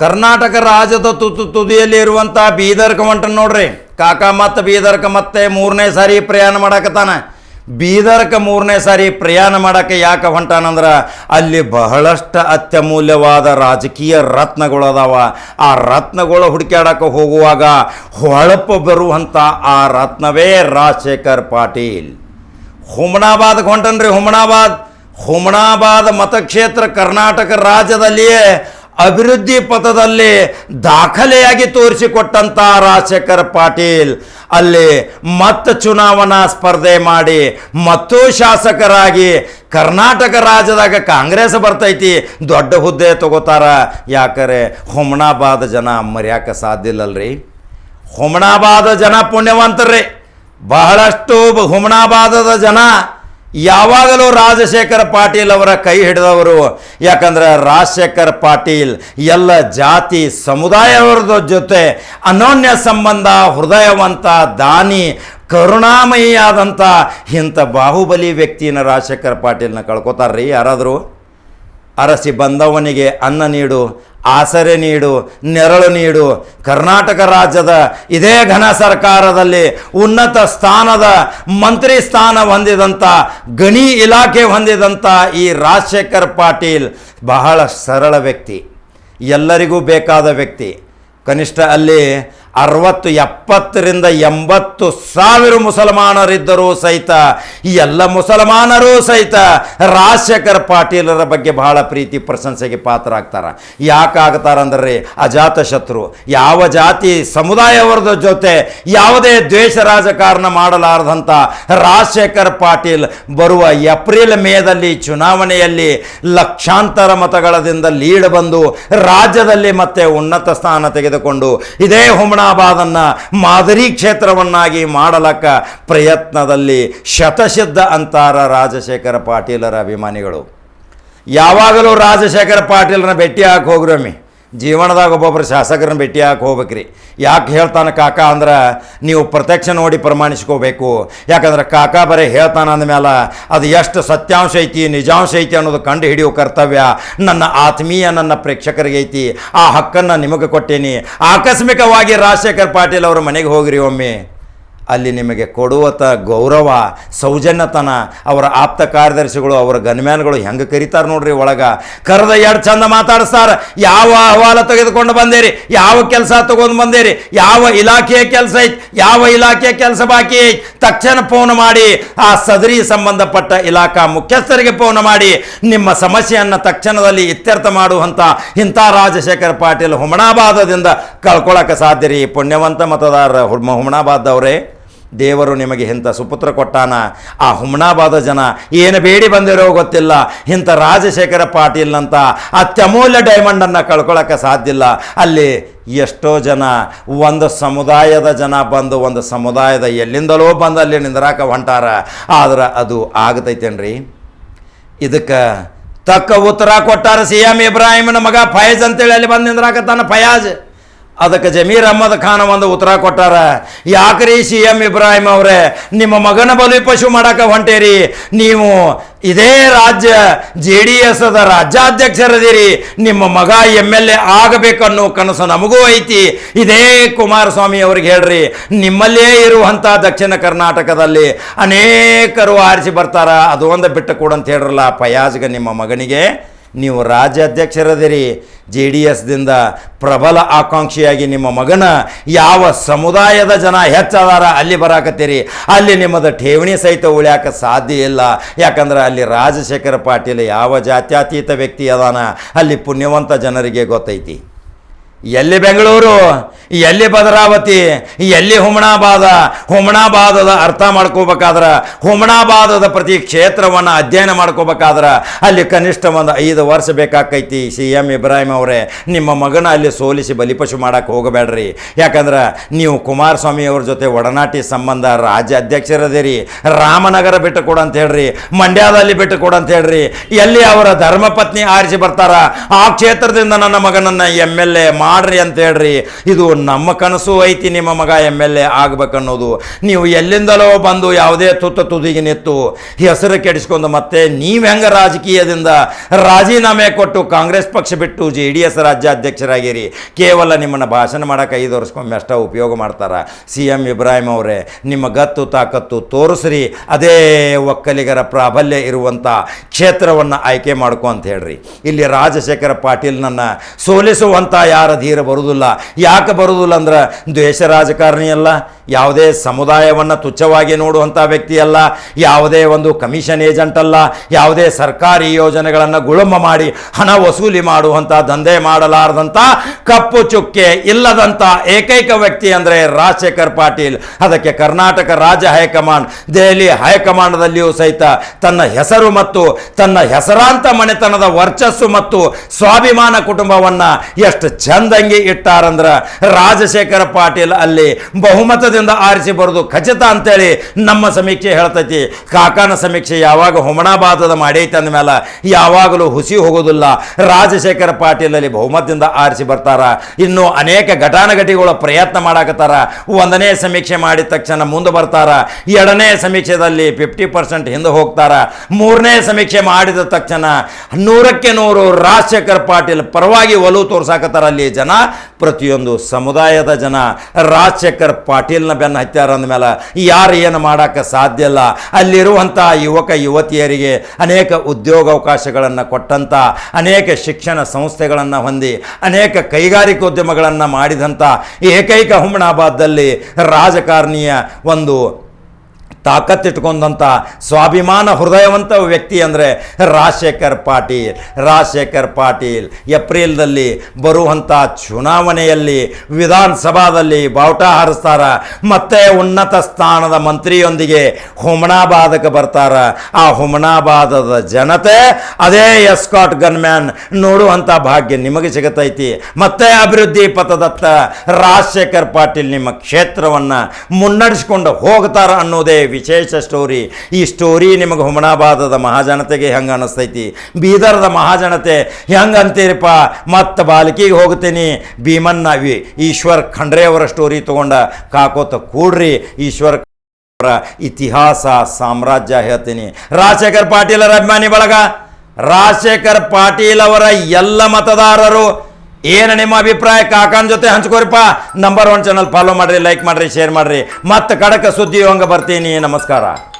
ಕರ್ನಾಟಕ ರಾಜ್ಯದ ತುದಿಯಲ್ಲಿ ಇರುವಂಥ ಬೀದರ್ಕ ಹೊಂಟ ನೋಡ್ರಿ ಕಾಕ. ಮತ್ತು ಬೀದರ್ಕ ಮತ್ತೆ 3ನೇ ಸಾರಿ ಪ್ರಯಾಣ ಮಾಡಕತ್ತಾನ. ಬೀದರ್ಕ 3ನೇ ಸಾರಿ ಪ್ರಯಾಣ ಮಾಡಕ್ಕೆ ಯಾಕೆ ಹೊಂಟಾನಂದ್ರೆ ಅಲ್ಲಿ ಬಹಳಷ್ಟು ಅತ್ಯಮೂಲ್ಯವಾದ ರಾಜಕೀಯ ರತ್ನಗಳು ಅದಾವ. ಆ ರತ್ನಗಳು ಹುಡುಕ್ಯಾಡಕ್ಕೆ ಹೋಗುವಾಗ ಹೊಳಪು ಬರುವಂಥ ಆ ರತ್ನವೇ ರಾಜಶೇಖರ್ ಪಾಟೀಲ್. ಹುಮನಾಬಾದ್ಗೆ ಹೊಂಟನ್ರಿ. ಹುಮನಾಬಾದ್ ಮತಕ್ಷೇತ್ರ ಕರ್ನಾಟಕ ರಾಜ್ಯದಲ್ಲಿಯೇ ಅಭಿವೃದ್ಧಿ ಪಥದಲ್ಲಿ ದಾಖಲೆಯಾಗಿ ತೋರಿಸಿಕೊಟ್ಟಂಥ ರಾಜಶೇಖರ್ ಪಾಟೀಲ್ ಅಲ್ಲಿ ಮತ್ತೆ ಚುನಾವಣಾ ಸ್ಪರ್ಧೆ ಮಾಡಿ ಮತ್ತೂ ಶಾಸಕರಾಗಿ ಕರ್ನಾಟಕ ರಾಜ್ಯದಾಗ ಕಾಂಗ್ರೆಸ್ ಬರ್ತೈತಿ, ದೊಡ್ಡ ಹುದ್ದೆ ತಗೋತಾರ. ಯಾಕರೆ ಹುಮನಾಬಾದ್ ಜನ ಮರ್ಯಾಕ ಸಾಧ್ಯ ಇಲ್ಲಲ್ರಿ. ಹುಮನಾಬಾದ್ ಜನ ಪುಣ್ಯವಂತರ್ರಿ. ಬಹಳಷ್ಟು ಹುಮನಾಬಾದದ ಜನ ಯಾವಾಗಲೂ ರಾಜಶೇಖರ್ ಪಾಟೀಲ್ ಅವರ ಕೈ ಹಿಡಿದವರು. ಯಾಕಂದ್ರೆ ರಾಜಶೇಖರ್ ಪಾಟೀಲ್ ಎಲ್ಲ ಜಾತಿ ಸಮುದಾಯವರದ ಜೊತೆ ಅನೋನ್ಯ ಸಂಬಂಧ, ಹೃದಯವಂತ, ದಾನಿ, ಕರುಣಾಮಯಿಯಾದಂಥ ಇಂಥ ಬಾಹುಬಲಿ ವ್ಯಕ್ತಿನ ರಾಜಶೇಖರ್ ಪಾಟೀಲ್ನ ಕಳ್ಕೊತಾರ್ರಿ. ಯಾರಾದರೂ ಅರಸಿ ಬಂದವನಿಗೆ ಅನ್ನ ನೀಡು, ಆಸರೆ ನೀಡು, ನೆರಳು ನೀಡು. ಕರ್ನಾಟಕ ರಾಜ್ಯದ ಇದೇ ಘನ ಸರ್ಕಾರದಲ್ಲಿ ಉನ್ನತ ಸ್ಥಾನದ ಮಂತ್ರಿ ಸ್ಥಾನ ಹೊಂದಿದಂಥ, ಗಣಿ ಇಲಾಖೆ ಹೊಂದಿದಂಥ ಈ ರಾಜಶೇಖರ್ ಪಾಟೀಲ್ ಬಹಳ ಸರಳ ವ್ಯಕ್ತಿ, ಎಲ್ಲರಿಗೂ ಬೇಕಾದ ವ್ಯಕ್ತಿ. ಕನಿಷ್ಠ ಅಲ್ಲಿ 60-70ರಿಂದ 80 ಸಾವಿರ ಮುಸಲ್ಮಾನರಿದ್ದರೂ ಸಹಿತ ಈ ಎಲ್ಲ ಮುಸಲ್ಮಾನರೂ ಸಹಿತ ರಾಜಶೇಖರ್ ಪಾಟೀಲರ ಬಗ್ಗೆ ಬಹಳ ಪ್ರೀತಿ ಪ್ರಶಂಸೆಗೆ ಪಾತ್ರ ಆಗ್ತಾರೆ. ಯಾಕಾಗ್ತಾರಂದ್ರೆ ಅಜಾತ ಶತ್ರು, ಯಾವ ಜಾತಿ ಸಮುದಾಯವರದ ಜೊತೆ ಯಾವುದೇ ದ್ವೇಷ ರಾಜಕಾರಣ ಮಾಡಲಾರದಂಥ ರಾಜಶೇಖರ್ ಪಾಟೀಲ್ ಬರುವ ಏಪ್ರಿಲ್ ಮೇದಲ್ಲಿ ಚುನಾವಣೆಯಲ್ಲಿ ಲಕ್ಷಾಂತರ ಮತಗಳದಿಂದ ಲೀಡ್ ಬಂದು ರಾಜ್ಯದಲ್ಲಿ ಮತ್ತೆ ಉನ್ನತ ಸ್ಥಾನ ತೆಗೆದುಕೊಂಡು ಇದೇ ಹುಮನಾಬಾದನ್ನ ಮಾದರಿ ಕ್ಷೇತ್ರವನ್ನಾಗಿ ಮಾಡಲಕ್ಕ ಪ್ರಯತ್ನದಲ್ಲಿ ಶತಸಿದ್ಧ ಅಂತಾರ ರಾಜಶೇಖರ ಪಾಟೀಲರ ಅಭಿಮಾನಿಗಳು. ಯಾವಾಗಲೂ ರಾಜಶೇಖರ ಪಾಟೀಲರನ್ನ ಭೇಟಿ ಹಾಕಿ ಹೋಗ್ರಮ್ಮಿ. ಜೀವನದಾಗ ಒಬ್ಬೊಬ್ಬರು ಶಾಸಕರನ್ನ ಭೇಟಿ ಹಾಕಿ ಹೋಗ್ಬೇಕ್ರಿ. ಯಾಕೆ ಹೇಳ್ತಾನೆ ಕಾಕ ಅಂದ್ರೆ ನೀವು ಪ್ರತ್ಯಕ್ಷ ನೋಡಿ ಪ್ರಮಾಣಿಸ್ಕೋಬೇಕು. ಯಾಕಂದ್ರೆ ಕಾಕ ಬರೀ ಹೇಳ್ತಾನೆ ಅಂದಮೇಲೆ ಅದು ಎಷ್ಟು ಸತ್ಯಾಂಶ ಐತಿ, ನಿಜಾಂಶ ಐತಿ ಅನ್ನೋದು ಕಂಡು ಹಿಡಿಯೋ ಕರ್ತವ್ಯ ನನ್ನ ಆತ್ಮೀಯ ನನ್ನ ಪ್ರೇಕ್ಷಕರಿಗೆ ಐತಿ. ಆ ಹಕ್ಕನ್ನು ನಿಮಗೆ ಕೊಟ್ಟೇನಿ. ಆಕಸ್ಮಿಕವಾಗಿ ರಾಜಶೇಖರ್ ಪಾಟೀಲ್ ಅವರ ಮನೆಗೆ ಹೋಗ್ರಿ ಒಮ್ಮೆ. ಅಲ್ಲಿ ನಿಮಗೆ ಕೊಡುವತ ಗೌರವ, ಸೌಜನ್ಯತನ, ಅವರ ಆಪ್ತ ಕಾರ್ಯದರ್ಶಿಗಳು, ಅವರ ಗನ್ಮ್ಯಾನ್ಗಳು ಹೆಂಗೆ ಕರೀತಾರೆ ನೋಡ್ರಿ. ಒಳಗೆ ಕರೆದ ಎರಡು ಚಂದ ಮಾತಾಡಿಸ್ತಾರೆ. ಯಾವ ಅಹವಾಲ ತೆಗೆದುಕೊಂಡು ಬಂದೇರಿ, ಯಾವ ಕೆಲಸ ತಗೊಂಡು ಬಂದೇರಿ, ಯಾವ ಇಲಾಖೆಯ ಕೆಲಸ ಐತಿ, ಯಾವ ಇಲಾಖೆಯ ಕೆಲಸ ಬಾಕಿ ಐತಿ, ತಕ್ಷಣ ಫೋನ್ ಮಾಡಿ ಆ ಸದರಿ ಸಂಬಂಧಪಟ್ಟ ಇಲಾಖಾ ಮುಖ್ಯಸ್ಥರಿಗೆ ಫೋನ್ ಮಾಡಿ ನಿಮ್ಮ ಸಮಸ್ಯೆಯನ್ನು ತಕ್ಷಣದಲ್ಲಿ ಇತ್ಯರ್ಥ ಮಾಡುವಂಥ ಇಂಥ ರಾಜಶೇಖರ್ ಪಾಟೀಲ್ ಹುಮನಾಬಾದದಿಂದ ಕಳ್ಕೊಳ್ಳೋಕೆ ಸಾಧ್ಯ ರೀ. ಪುಣ್ಯವಂತ ಮತದಾರ ಹುಮನಾಬಾದವರೇ, ದೇವರು ನಿಮಗೆ ಇಂಥ ಸುಪುತ್ರ ಕೊಟ್ಟಾನ. ಆ ಹುಮನಾಬಾದ ಜನ ಏನು ಬೇಡಿ ಬಂದಿರೋ ಗೊತ್ತಿಲ್ಲ, ಇಂಥ ರಾಜಶೇಖರ ಪಾಟೀಲ್ನಂಥ ಅತ್ಯಮೂಲ್ಯ ಡೈಮಂಡನ್ನು ಕಳ್ಕೊಳ್ಳೋಕ್ಕೆ ಸಾಧ್ಯ ಇಲ್ಲ. ಅಲ್ಲಿ ಎಷ್ಟೋ ಜನ ಒಂದು ಸಮುದಾಯದ ಜನ ಬಂದು ಒಂದು ಸಮುದಾಯದ ಎಲ್ಲಿಂದಲೋ ಬಂದು ಅಲ್ಲಿ ನಿಂದ್ರಾಕ ಹೊಂಟಾರ. ಆದ್ರೆ ಅದು ಆಗತೈತೇನ್ರಿ? ಇದಕ್ಕೆ ತಕ್ಕ ಉತ್ತರ ಕೊಟ್ಟಾರ CM ಇಬ್ರಾಹಿಮನ ಮಗ ಫಯಾಜ್ ಅಂತೇಳಿ ಅಲ್ಲಿ ಬಂದು ನಿಂದ್ರಾಕತ್ತಾನ ಫಯಾಜ್. ಅದಕ್ಕೆ ಜಮೀರ್ ಅಹ್ಮದ್ ಖಾನ್ ಒಂದು ಉತ್ತರ ಕೊಟ್ಟಾರ. ಯಾಕ್ರಿ CM ಇಬ್ರಾಹಿಂ ಅವರೇ, ನಿಮ್ಮ ಮಗನ ಬಲಿಪಶು ಮಾಡಕ್ಕೆ ಹೊಂಟೇರಿ? ನೀವು ಇದೇ ರಾಜ್ಯ JDS ರಾಜ್ಯಾಧ್ಯಕ್ಷರದಿರಿ. ನಿಮ್ಮ ಮಗ MLA ಆಗಬೇಕನ್ನೋ ಕನಸು ನಮಗೂ ಐತಿ. ಇದೇ ಕುಮಾರಸ್ವಾಮಿ ಅವ್ರಿಗೆ ಹೇಳ್ರಿ, ನಿಮ್ಮಲ್ಲೇ ಇರುವಂಥ ದಕ್ಷಿಣ ಕರ್ನಾಟಕದಲ್ಲಿ ಅನೇಕರು ಆರಿಸಿ ಬರ್ತಾರ, ಅದು ಒಂದು ಬಿಟ್ಟು ಕೊಡಂತ ಹೇಳ್ರಲ್ಲ ಫಯಾಜ್ಗೆ, ನಿಮ್ಮ ಮಗನಿಗೆ. ನೀವು ರಾಜ್ಯಾಧ್ಯಕ್ಷರದಿರಿ, JDSದಿಂದ ಪ್ರಬಲ ಆಕಾಂಕ್ಷಿಯಾಗಿ ನಿಮ್ಮ ಮಗನ ಯಾವ ಸಮುದಾಯದ ಜನ ಹೆಚ್ಚದಾರ ಅಲ್ಲಿ ಬರಾಕತ್ತೀರಿ. ಅಲ್ಲಿ ನಿಮ್ಮದು ಠೇವಣಿ ಸಹಿತ ಉಳಿಯಾಕ ಸಾಧ್ಯ ಇಲ್ಲ. ಯಾಕಂದ್ರೆ ಅಲ್ಲಿ ರಾಜಶೇಖರ ಪಾಟೀಲ್ ಯಾವ ಜಾತ್ಯತೀತ ವ್ಯಕ್ತಿ ಅದಾನ ಅಲ್ಲಿ ಪುಣ್ಯವಂತ ಜನರಿಗೆ ಗೊತ್ತೈತಿ. ಎಲ್ಲಿ ಬೆಂಗಳೂರು, ಎಲ್ಲಿ ಭದ್ರಾವತಿ, ಎಲ್ಲಿ ಹುಮನಾಬಾದದ ಅರ್ಥ ಮಾಡ್ಕೋಬೇಕಾದ್ರೆ, ಹುಮನಾಬಾದದ ಪ್ರತಿ ಕ್ಷೇತ್ರವನ್ನು ಅಧ್ಯಯನ ಮಾಡ್ಕೋಬೇಕಾದ್ರೆ ಅಲ್ಲಿ ಕನಿಷ್ಠ ಒಂದು 5 ವರ್ಷ ಬೇಕಾಕೈತಿ. CM ಇಬ್ರಾಹಿಂ ಅವರೇ, ನಿಮ್ಮ ಮಗನ ಅಲ್ಲಿ ಸೋಲಿಸಿ ಬಲಿಪಶು ಮಾಡಕ್ಕೆ ಹೋಗಬೇಡ್ರಿ. ಯಾಕಂದ್ರೆ ನೀವು ಕುಮಾರಸ್ವಾಮಿ ಅವ್ರ ಜೊತೆ ಒಡನಾಟಿ ಸಂಬಂಧ, ರಾಜ್ಯ ಅಧ್ಯಕ್ಷರದಿರಿ. ರಾಮನಗರ ಬಿಟ್ಟು ಕೊಡು ಅಂತ ಹೇಳ್ರಿ, ಮಂಡ್ಯದಲ್ಲಿ ಬಿಟ್ಟು ಕೊಡು ಅಂತ ಹೇಳ್ರಿ. ಎಲ್ಲಿ ಅವರ ಧರ್ಮಪತ್ನಿ ಆರಿಸಿ ಬರ್ತಾರ ಆ ಕ್ಷೇತ್ರದಿಂದ ನನ್ನ ಮಗನನ್ನು MLA ಮಾಡ್ರಿ ಅಂತ ಹೇಳ್ರಿ. ಇದು ನಮ್ಮ ಕನಸು ಐತಿ, ನಿಮ್ಮ ಮಗ MLA ಆಗ್ಬೇಕನ್ನೋದು. ನೀವು ಎಲ್ಲಿಂದಲೋ ಬಂದು ಯಾವುದೇ ತುದಿಗೆ ನಿಂತು ಹೆಸರು ಕೆಡಿಸ್ಕೊಂಡು ಮತ್ತೆ ನೀವು ಹೆಂಗೆ ರಾಜಕೀಯದಿಂದ ರಾಜೀನಾಮೆ ಕೊಟ್ಟು ಕಾಂಗ್ರೆಸ್ ಪಕ್ಷ ಬಿಟ್ಟು JDS ರಾಜ್ಯಾಧ್ಯಕ್ಷರಾಗಿರಿ. ಕೇವಲ ನಿಮ್ಮನ್ನು ಭಾಷಣ ಮಾಡೋಕೆ 5 ವರ್ಷಕ್ಕೊಮ್ಮೆ ಅಷ್ಟ ಉಪಯೋಗ ಮಾಡ್ತಾರೆ. CM ಇಬ್ರಾಹಿಂ ಅವರೇ, ನಿಮ್ಮ ಗತ್ತು ತಾಕತ್ತು ತೋರಿಸ್ರಿ, ಅದೇ ಒಕ್ಕಲಿಗರ ಪ್ರಾಬಲ್ಯ ಇರುವಂಥ ಕ್ಷೇತ್ರವನ್ನು ಆಯ್ಕೆ ಮಾಡ್ಕೊ ಅಂತ ಹೇಳ್ರಿ. ಇಲ್ಲಿ ರಾಜಶೇಖರ ಪಾಟೀಲ್ನನ್ನು ಸೋಲಿಸುವಂಥ ಯಾರ ಧೀರ ಬರುವುದಿಲ್ಲ. ಯಾಕೆ ಬರುವುದಿಲ್ಲ ಅಂದ್ರೆ ದ್ವೇಷ ರಾಜಕಾರಣಿ ಅಲ್ಲ, ಯಾವುದೇ ಸಮುದಾಯವನ್ನು ತುಚ್ಛವಾಗಿ ನೋಡುವಂಥ ವ್ಯಕ್ತಿ ಅಲ್ಲ, ಯಾವುದೇ ಒಂದು ಕಮಿಷನ್ ಏಜೆಂಟ್ ಅಲ್ಲ, ಯಾವುದೇ ಸರ್ಕಾರಿ ಯೋಜನೆಗಳನ್ನು ಗುಳುಮ ಮಾಡಿ ಹಣ ವಸೂಲಿ ಮಾಡುವಂಥ ದಂಧೆ ಮಾಡಲಾರದಂಥ ಕಪ್ಪು ಚುಕ್ಕೆ ಇಲ್ಲದಂಥ ಏಕೈಕ ವ್ಯಕ್ತಿ ಅಂದರೆ ರಾಜಶೇಖರ್ ಪಾಟೀಲ್. ಅದಕ್ಕೆ ಕರ್ನಾಟಕ ರಾಜ್ಯ ಹೈಕಮಾಂಡ್, ದೆಹಲಿ ಹೈಕಮಾಂಡ್ದಲ್ಲಿಯೂ ಸಹಿತ ತನ್ನ ಹೆಸರು ಮತ್ತು ತನ್ನ ಹೆಸರಾಂತ ಮನೆತನದ ವರ್ಚಸ್ಸು ಮತ್ತು ಸ್ವಾಭಿಮಾನ ಕುಟುಂಬವನ್ನು ಎಷ್ಟು ಚಂದಂಗಿ ಇಟ್ಟಾರಂದ್ರೆ ರಾಜಶೇಖರ ಪಾಟೀಲ್ ಅಲ್ಲಿ ಬಹುಮತದಿಂದ ಆರಿಸಿ ಬರೋದು ಖಚಿತ ಅಂತೇಳಿ ನಮ್ಮ ಸಮೀಕ್ಷೆ ಹೇಳ್ತೈತಿ. ಕಾಕಾನ ಸಮೀಕ್ಷೆ ಯಾವಾಗ ಹುಮನಾಬಾದದ ಮಾಡೈತೆ ಅಂದಮೇಲೆ ಯಾವಾಗಲೂ ಹುಸಿ ಹೋಗೋದಿಲ್ಲ. ರಾಜಶೇಖರ ಪಾಟೀಲ್ ಅಲ್ಲಿ ಬಹುಮತದಿಂದ ಆರಿಸಿ ಬರ್ತಾರ. ಇನ್ನು ಅನೇಕ ಘಟಾನುಘಟಿಗಳ ಪ್ರಯತ್ನ ಮಾಡಾಕತ್ತಾರ. 1ನೇ ಸಮೀಕ್ಷೆ ಮಾಡಿದ ತಕ್ಷಣ ಮುಂದೆ ಬರ್ತಾರ, 2ನೇ ಸಮೀಕ್ಷೆಯಲ್ಲಿ 50% ಹಿಂದೆ ಹೋಗ್ತಾರ, 3ನೇ ಸಮೀಕ್ಷೆ ಮಾಡಿದ ತಕ್ಷಣ 100ಕ್ಕೆ 100 ರಾಜಶೇಖರ್ ಪಾಟೀಲ್ ಪರವಾಗಿ ಒಲವು ತೋರ್ಸಾಕತ್ತಾರ. ಅಲ್ಲಿ ಜನ, ಪ್ರತಿಯೊಂದು ಸಮುದಾಯದ ಜನ ರಾಜಶೇಖರ್ ಪಾಟೀಲ್ನ ಬೆನ್ನ ಹತ್ಯಾರ ಅಂದಮೇಲೆ ಯಾರು ಏನು ಮಾಡೋಕ್ಕೆ ಸಾಧ್ಯ ಇಲ್ಲ. ಅಲ್ಲಿರುವಂಥ ಯುವಕ ಯುವತಿಯರಿಗೆ ಅನೇಕ ಉದ್ಯೋಗಾವಕಾಶಗಳನ್ನು ಕೊಟ್ಟಂಥ, ಅನೇಕ ಶಿಕ್ಷಣ ಸಂಸ್ಥೆಗಳನ್ನು ಹೊಂದಿ ಅನೇಕ ಕೈಗಾರಿಕೋದ್ಯಮಗಳನ್ನು ಮಾಡಿದಂಥ ಏಕೈಕ ಹುಮನಾಬಾದ್ದಲ್ಲಿ ರಾಜಕಾರಣಿಯ ಒಂದು ತಾಕತ್ತಿಟ್ಕೊಂಡಂಥ ಸ್ವಾಭಿಮಾನ ಹೃದಯವಂತ ವ್ಯಕ್ತಿ ಅಂದರೆ ರಾಜಶೇಖರ್ ಪಾಟೀಲ್. ರಾಜಶೇಖರ್ ಪಾಟೀಲ್ ಏಪ್ರಿಲ್ದಲ್ಲಿ ಬರುವಂಥ ಚುನಾವಣೆಯಲ್ಲಿ ವಿಧಾನಸಭಾದಲ್ಲಿ ಬಾವುಟ ಹಾರಿಸ್ತಾರ. ಮತ್ತೆ ಉನ್ನತ ಸ್ಥಾನದ ಮಂತ್ರಿಯೊಂದಿಗೆ ಹುಮನಾಬಾದಕ್ಕೆ ಬರ್ತಾರ. ಆ ಹುಮನಾಬಾದದ ಜನತೆ ಅದೇ ಎಸ್ಕಾಟ್ ಗನ್ಮ್ಯಾನ್ ನೋಡುವಂಥ ಭಾಗ್ಯ ನಿಮಗೆ ಸಿಗತೈತಿ. ಮತ್ತೆ ಅಭಿವೃದ್ಧಿ ಪಥದತ್ತ ರಾಜಶೇಖರ್ ಪಾಟೀಲ್ ನಿಮ್ಮ ಕ್ಷೇತ್ರವನ್ನು ಮುನ್ನಡೆಸ್ಕೊಂಡು ಹೋಗ್ತಾರ ಅನ್ನೋದೇ ವಿಶೇಷ ಸ್ಟೋರಿ. ಈ ಸ್ಟೋರಿ ನಿಮಗೆ ಹುಮನಾಬಾದದ ಮಹಾಜನತೆಗೆ ಹೆಂಗೆ ಅನ್ನಿಸ್ತೈತಿ, ಬೀದರ್ದ ಮಹಾಜನತೆ ಹೆಂಗೆ ಅಂತೀರಿಪ್ಪ? ಮತ್ತೆ ಬಾಲ್ಕಿಗೆ ಹೋಗ್ತೀನಿ, ಭೀಮನ್ನ ಈಶ್ವರ್ ಖಂಡ್ರೆ ಅವರ ಸ್ಟೋರಿ ತಗೊಂಡ ಕಾಕೋತ ಕೂಡ್ರಿ. ಈಶ್ವರ್ ಅವರ ಇತಿಹಾಸ ಸಾಮ್ರಾಜ್ಯ ಹೇಳ್ತೀನಿ. ರಾಜಶೇಖರ್ ಪಾಟೀಲರ ಅಭಿಮಾನಿ ಬಳಗ, ರಾಜಶೇಖರ್ ಪಾಟೀಲ್ ಅವರ ಎಲ್ಲ ಮತದಾರರು ಏನು ನಿಮ್ಮ ಅಭಿಪ್ರಾಯ ಕಾಕನ ಜೊತೆ ಹಂಚ್ಕೋರಿಪ್ಪ. ನಂಬರ್ 1 ಚಾನಲ್ ಫಾಲೋ ಮಾಡಿರಿ, ಲೈಕ್ ಮಾಡಿರಿ, ಶೇರ್ ಮಾಡಿರಿ. ಮತ್ತೆ ಕಡಕ ಸುದ್ದಿ ಹಂಗೆ ಬರ್ತೀನಿ. ನಮಸ್ಕಾರ.